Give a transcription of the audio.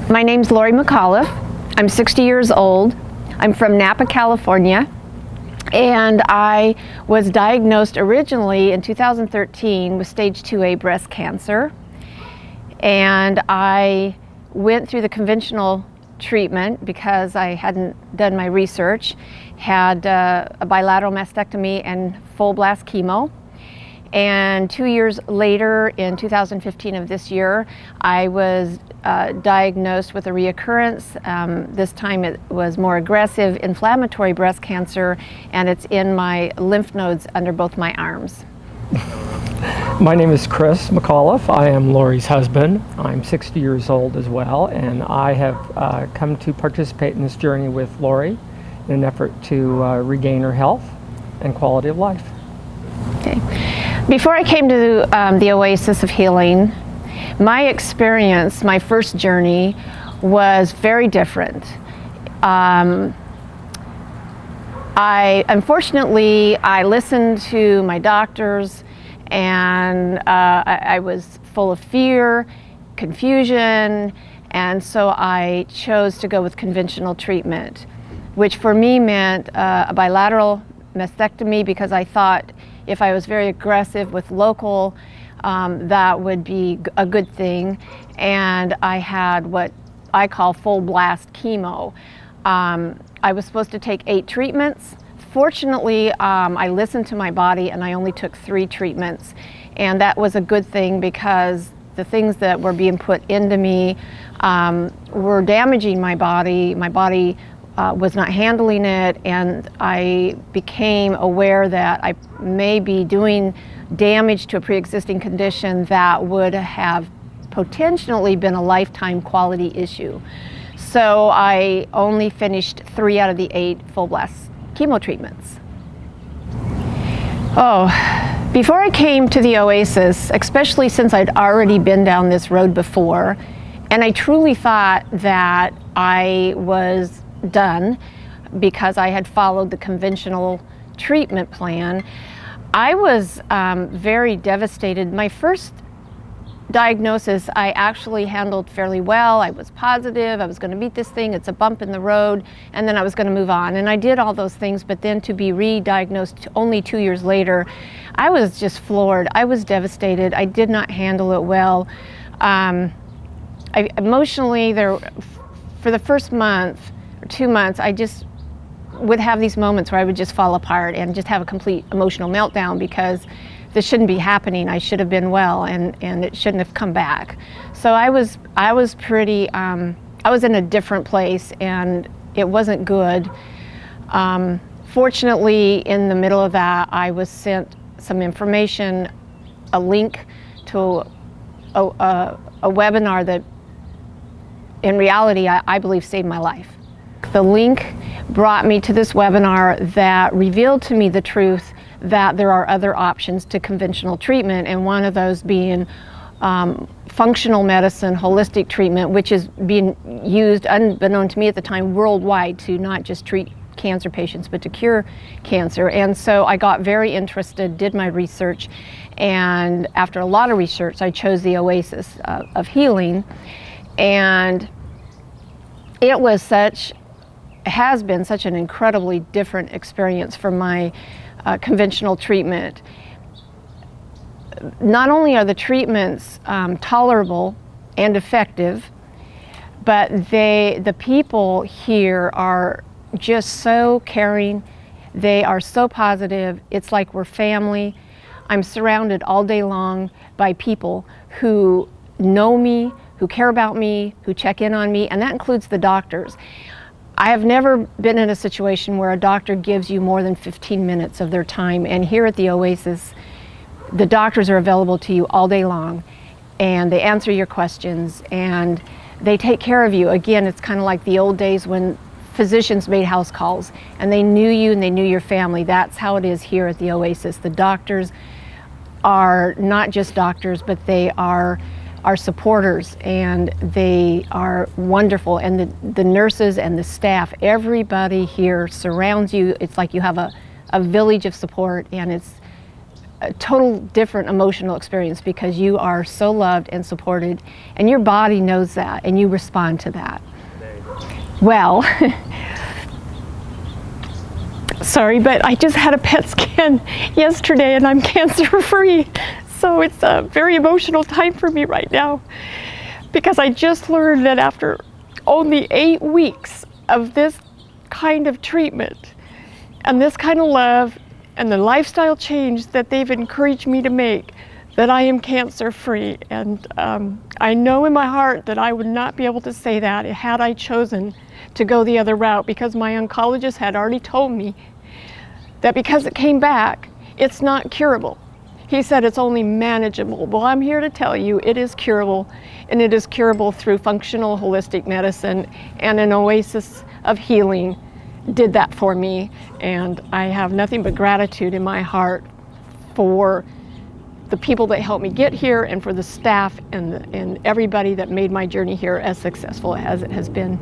My name's Lorri2. I'm 60 years old. I'm from Napa, California, and I was diagnosed originally in 2013 with stage 2A breast cancer. And I went through the conventional treatment because I hadn't done my research, had a bilateral mastectomy and full blast chemo. And 2 years later, in 2015 of this year, I was diagnosed with a reoccurrence. This time it was more aggressive inflammatory breast cancer, and it's in my lymph nodes under both my arms. My name is Chris McAuliffe. I am Lori's husband. I'm 60 years old as well, and I have come to participate in this journey with Lori in an effort to regain her health and quality of life. Okay. Before I came to the Oasis of Healing, my experience, my first journey, was very different. Unfortunately, I listened to my doctors, and I was full of fear, confusion, and so I chose to go with conventional treatment, which for me meant a bilateral mastectomy, because I thought if I was very aggressive with local, that would be a good thing. And I had what I call full blast chemo. I was supposed to take 8 treatments. Fortunately, I listened to my body and I only took 3 treatments. And that was a good thing, because the things that were being put into me were damaging my body. My body was not handling it, and I became aware that I may be doing damage to a pre-existing condition that would have potentially been a lifetime quality issue. So I only finished 3 out of the 8 full blast chemo treatments. Before I came to the Oasis, especially since I'd already been down this road before, and I truly thought that I was done because I had followed the conventional treatment plan, I was very devastated. My first diagnosis I actually handled fairly well. I was positive, I was going to beat this thing, it's a bump in the road, and then I was going to move on. And I did all those things, but then to be re-diagnosed only 2 years later, I was just floored. I was devastated. I did not handle it well. Emotionally, for the first month or 2 months, I just would have these moments where I would just fall apart and just have a complete emotional meltdown, because this shouldn't be happening. I should have been well, and it shouldn't have come back. So I was pretty, I was in a different place, and it wasn't good. Fortunately, in the middle of that, I was sent some information, a link to a webinar that in reality I believe saved my life. The link brought me to this webinar that revealed to me the truth that there are other options to conventional treatment, and one of those being functional medicine, holistic treatment, which is being used, unbeknown to me at the time, worldwide, to not just treat cancer patients, but to cure cancer. And so I got very interested, did my research, and after a lot of research, I chose the Oasis of Healing. And it was has been such an incredibly different experience from my conventional treatment. Not only are the treatments tolerable and effective, but the people here are just so caring. They are so positive. It's like we're family. I'm surrounded all day long by people who know me, who care about me, who check in on me, and that includes the doctors. I have never been in a situation where a doctor gives you more than 15 minutes of their time, and here at the Oasis, the doctors are available to you all day long, and they answer your questions, and they take care of you. Again, it's kind of like the old days when physicians made house calls, and they knew you and they knew your family. That's how it is here at the Oasis. The doctors are not just doctors, but they are our supporters, and they are wonderful. And the nurses and the staff, everybody here surrounds you. It's like you have a village of support, and a total different emotional experience because you are so loved and supported, and your body knows that, and you respond to that. Well, sorry, but I just had a PET scan yesterday and I'm cancer-free. So it's a very emotional time for me right now because I just learned that after only 8 weeks of this kind of treatment and this kind of love and the lifestyle change that they've encouraged me to make, that I am cancer-free. And I know in my heart that I would not be able to say that had I chosen to go the other route, because my oncologist had already told me that because it came back, it's not curable. He said it's only manageable. Well, I'm here to tell you it is curable, and it is curable through functional holistic medicine, and an oasis of healing did that for me. And I have nothing but gratitude in my heart for the people that helped me get here, and for the staff and everybody that made my journey here as successful as it has been.